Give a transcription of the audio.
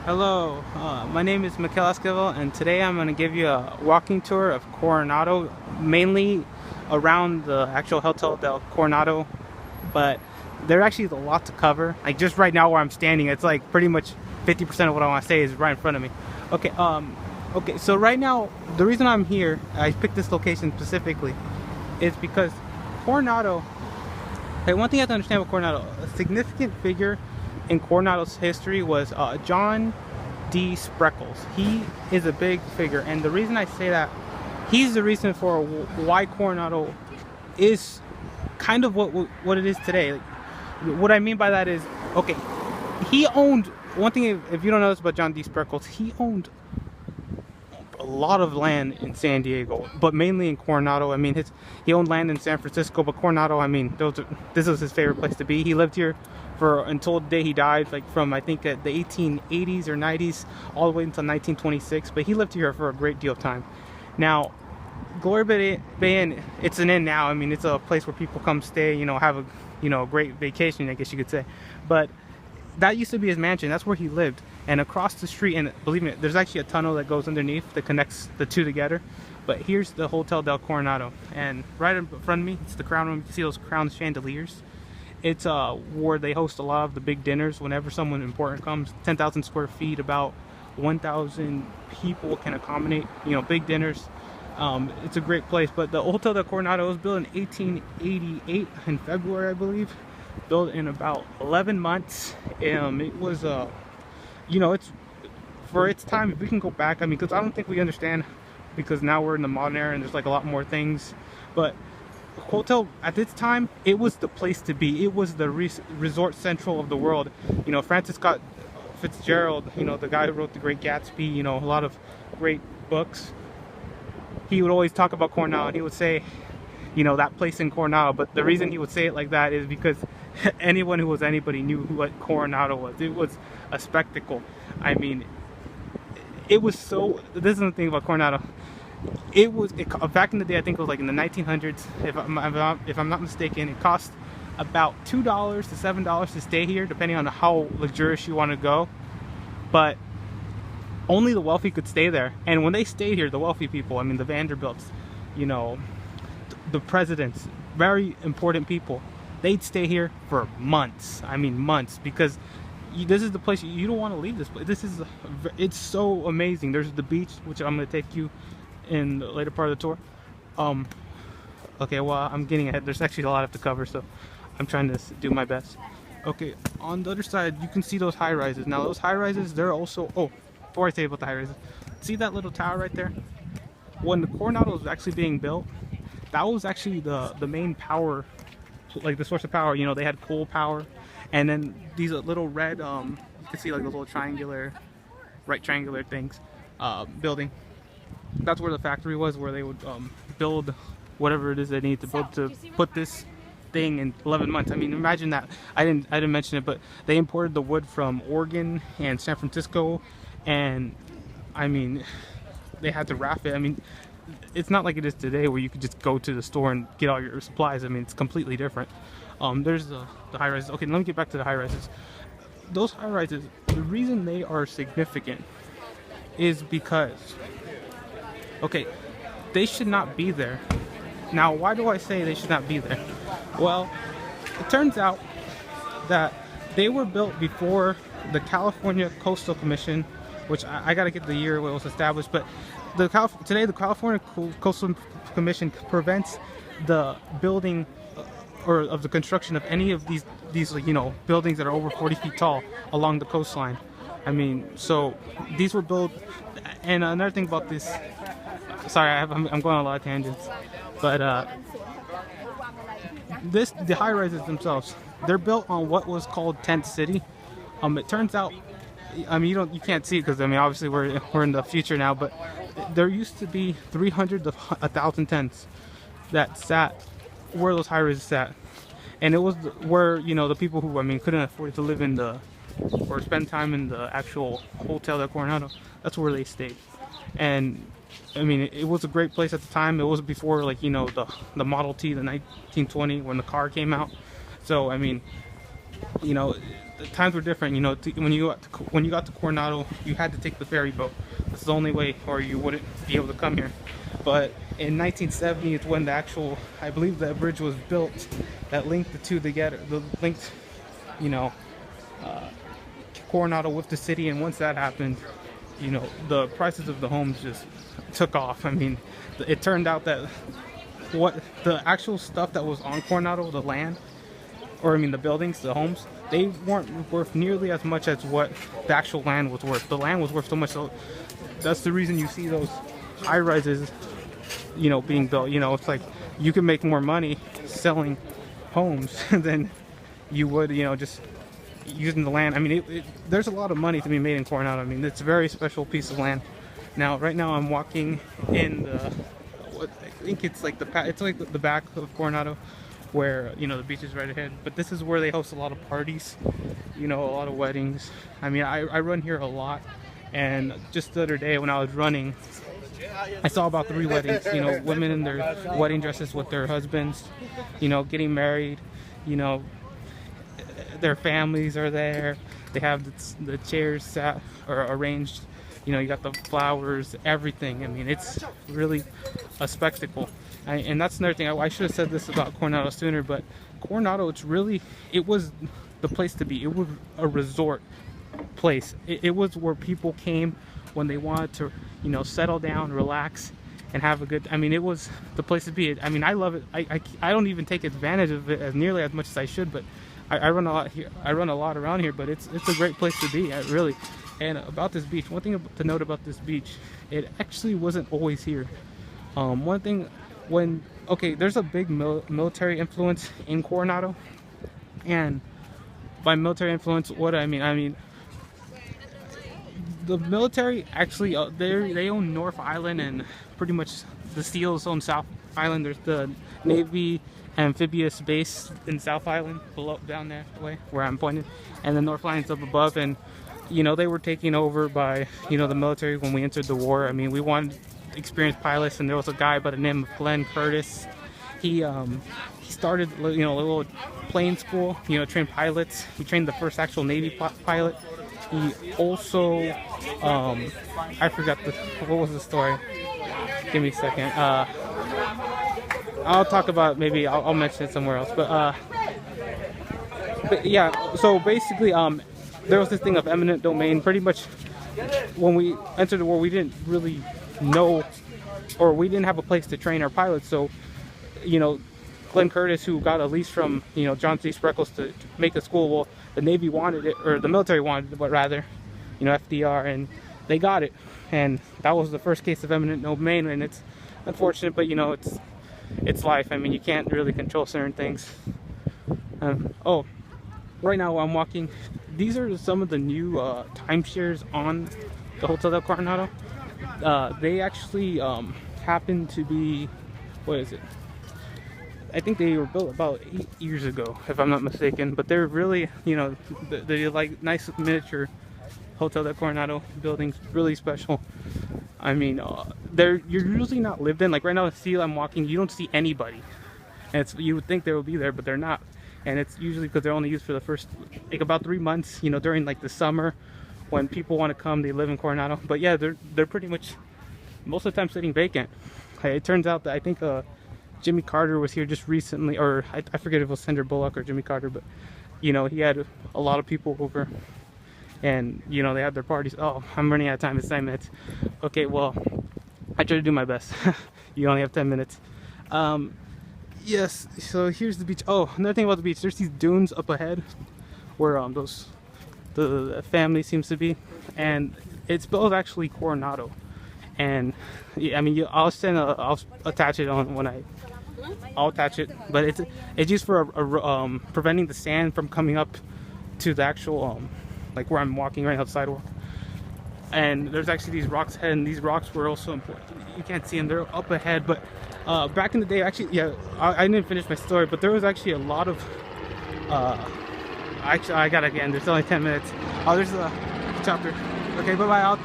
Hello, my name is Mikel Esquivel, and today I'm going to give you a walking tour of Coronado, mainly around the actual Hotel del Coronado, but there actually is a lot to cover. Like just right now where I'm standing, it's like pretty much 50% of what I want to say is right in front of me. Okay, so right now, the reason I'm here, I picked this location specifically, is because Coronado. Hey, one thing you have to understand about Coronado, a significant figure in Coronado's history was John D. Spreckles. He is a big figure, and the reason I say that, he's the reason for why Coronado is kind of what it is today. Like, what I mean by that is, okay, he owned, one thing if you don't know this about John D. Spreckles, he owned a lot of land in San Diego, but mainly in Coronado. I mean, he owned land in San Francisco, but Coronado, I mean, this was his favorite place to be. He lived here for until the day he died, like from I think the 1880s or 90s all the way until 1926. But he lived here for a great deal of time. Now, Glory Bay Inn, it's an inn now. I mean, it's a place where people come stay, have a great vacation, I guess you could say. But that used to be his mansion. That's where he lived. And across the street, and believe me, there's actually a tunnel that goes underneath that connects the two together. But here's the Hotel del Coronado, and right in front of me, it's the crown room. You can see those crown chandeliers. It's where they host a lot of the big dinners whenever someone important comes. 10,000 square feet, about 1,000 people can accommodate, big dinners. It's a great place. But the Hotel del Coronado was built in 1888 in February, I believe. Built in about 11 months. It was it's for its time. If we can go back, I mean, because I don't think we understand, because now we're in the modern era and there's like a lot more things. But hotel at this time, it was the place to be. It was the resort central of the world. Francis Scott Fitzgerald, the guy who wrote The Great Gatsby, a lot of great books, he would always talk about Coronado, and he would say, that place in Coronado. But the reason he would say it like that is because anyone who was anybody knew what Coronado was. It was a spectacle. I mean, it was so. This is the thing about Coronado. Back in the day, I think it was like in the 1900s, if I'm not mistaken, it cost about $2 to $7 to stay here, depending on how luxurious you want to go. But only the wealthy could stay there. And when they stayed here, the wealthy people, I mean the Vanderbilts, the presidents, very important people, they'd stay here for months. I mean months, because this is the place you don't want to leave. This place. It's so amazing. There's the beach, which I'm going to take you in the later part of the tour. Okay, well, I'm getting ahead. There's actually a lot I have to cover, so I'm trying to do my best. Okay, on the other side, you can see those high rises. Now, those high rises, they're also, before I say about the high rises, see that little tower right there? When the Coronado was actually being built, that was actually the main power, like the source of power. They had coal power, and then these little red, you can see like those little triangular things, building. That's where the factory was, where they would build whatever it is they need to build to put this thing in 11 months. I mean, imagine that. I didn't mention it, but they imported the wood from Oregon and San Francisco, and I mean, they had to wrap it. I mean, it's not like it is today where you could just go to the store and get all your supplies. I mean, it's completely different. There's the high rises. Okay, let me get back to the high rises. Those high rises, the reason they are significant is because, okay, they should not be there. Now, why do I say they should not be there? Well, it turns out that they were built before the California Coastal Commission, which I gotta get the year it was established, but today the California Coastal Commission prevents the building or of the construction of any of these buildings that are over 40 feet tall along the coastline. I mean, so these were built. And another thing about this, sorry, I'm going on a lot of tangents, but the high rises themselves, they're built on what was called Tent City. It turns out, I mean, you can't see it because, I mean, obviously we're in the future now, but there used to be 300 to 1,000 tents that sat where those high rises sat, and it was where the people who, I mean, couldn't afford to live in or spend time in the actual Hotel del Coronado, that's where they stayed. And I mean, it was a great place at the time. It was before, like, the Model T, the 1920, when the car came out. So I mean, the times were different. You know, when you got to Coronado, you had to take the ferry boat. That's the only way, or you wouldn't be able to come here. But in 1970, it's when the actual, I believe, that bridge was built that linked the two together. The linked, you know, Coronado with the city, and once that happened, you know, the prices of the homes just took off. I mean, it turned out that what the actual stuff that was on Coronado, the land, or I mean the buildings, the homes, they weren't worth nearly as much as what the actual land was worth. The land was worth so much, so that's the reason you see those high rises, you know, being built. You know, it's like you can make more money selling homes than you would, you know, just using the land. I mean, there's a lot of money to be made in Coronado. I mean, it's a very special piece of land. Now, right now, I'm walking in the, what I think it's like the back of Coronado, where, you know, the beach is right ahead. But this is where they host a lot of parties, you know, a lot of weddings. I mean, I run here a lot, and just the other day when I was running, I saw about 3 weddings. You know, women in their wedding dresses with their husbands, you know, getting married. You know, their families are there. They have the chairs sat or arranged. You know, you got the flowers, everything. I mean, it's really a spectacle. And that's another thing. I should have said this about Coronado sooner, but Coronado, it was the place to be. It was a resort place. It was where people came when they wanted to, you know, settle down, relax, and have a good. I mean, it was the place to be. I mean, I love it. I don't even take advantage of it as nearly as much as I should, but I run a lot here. I run a lot around here, but it's a great place to be. Really. And about this beach, one thing to note about this beach, it actually wasn't always here. One thing, there's a big military influence in Coronado, and by military influence, what I mean, the military actually they own North Island, and pretty much the SEALs own South Island. There's the Navy amphibious base in South Island below, down there way where I'm pointed, and the North Island's up above. And you know, they were taken over by, you know, the military when we entered the war. I mean, we wanted experienced pilots, and there was a guy by the name of Glenn Curtis. He started, you know, a little plane school, you know, trained pilots. He trained the first actual Navy pilot. He also, I forgot what was the story? Give me a second. I'll talk about, maybe I'll mention it somewhere else. But yeah, so basically, there was this thing of eminent domain. Pretty much when we entered the war, we didn't really know, or we didn't have a place to train our pilots. So, you know, Glenn Curtis, who got a lease from, you know, John C. Spreckles to make the school, well, the Navy wanted it, or the military wanted it, but rather, you know, FDR, and they got it. And that was the first case of eminent domain, and it's unfortunate, but, you know, it's life. I mean, you can't really control certain things. Right now I'm walking. These are some of the new timeshares on the Hotel del Coronado. They actually happen to be, what is it? I think they were built about 8 years ago, if I'm not mistaken. But they're really, you know, they're like nice miniature Hotel del Coronado buildings, really special. I mean, you're usually not lived in. Like right now, I'm walking, you don't see anybody, and you would think they would be there, but they're not. And it's usually because they're only used for the first, like, about 3 months, you know, during like the summer when people want to come, they live in Coronado. But yeah, they're pretty much most of the time sitting vacant. It turns out that I think Jimmy Carter was here just recently, or I forget if it was Sandra Bullock or Jimmy Carter, but you know, he had a lot of people over, and you know, they had their parties. Oh, I'm running out of time. It's 9 minutes. Okay, well, I try to do my best. You only have 10 minutes. Yes, so here's the beach. Oh, another thing about the beach, there's these dunes up ahead where the family seems to be, and it's spelled actually Coronado. And yeah, I mean, I'll attach it on when I'll attach it, but it's used for preventing the sand from coming up to the actual like where I'm walking right now, the sidewalk. And there's actually these rocks ahead, and these rocks were also important. You can't see them, they're up ahead, but back in the day, actually, yeah, I didn't finish my story, but there was actually a lot of actually, I gotta end, there's only 10 minutes. Oh, there's a chopper. Okay, bye bye.